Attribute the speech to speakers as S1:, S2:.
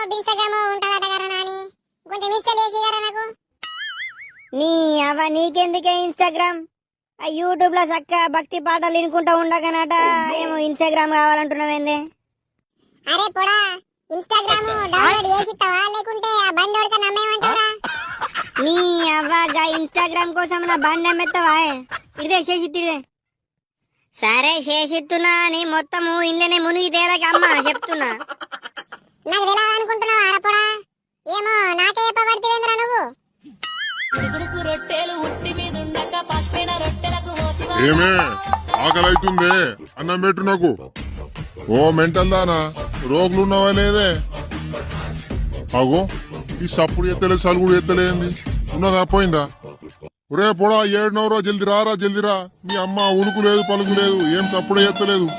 S1: WhatsApp Instagram ఉంటదట కదా నాని, కొంచెం ఇన్స్టాల్ చేసి కదా నాకు.
S2: నీ అవ నీకెందుకే ఇన్స్టాగ్రామ్? ఆ యూట్యూబ్ లో చక్క భక్తి పాటలు వినుకుంటా ఉండకనట ఏమో ఇన్స్టాగ్రామ్ కావాలంటున్నావేంది?
S1: అరే పొడా, ఇన్స్టాగ్రామ్ డౌన్లోడ్ చేసిస్తావా లేకుంటే ఆ బండి ఉడక నమ్మేమంటారా?
S2: నీ అవ్వగా ఇన్స్టాగ్రామ్ కోసం నా బండి అమ్మెత్తావా? ఇదే చేసిద్దే. సరే చేసిస్తున్నా అని మొత్తము ఇంట్లోనే మునిగి తేలక అమ్మ చెప్తున్నా.
S1: నాకు తెలియాలనుకుంటున్నావా అరపొడా? ఏమో నాకే చెప్పబడితేంద్రా నువ్వు.
S3: ఏమే ఆకలైతుందే, అన్నం పెట్టు నాకు. ఓ మెంటల్ దానా, రోగులున్నావా లేదే? అగో ఈ సప్పుడు ఎత్తలేదు, సలుగుడు ఎత్తలేంది, ఉన్నదా పోయిందా? ఒరే పొడా, ఏడునవరా, జల్ది రారా, జల్దిరా. మీ అమ్మ ఉనుకు లేదు పలుకు లేదు, ఏం సప్పుడు ఎత్తలేదు.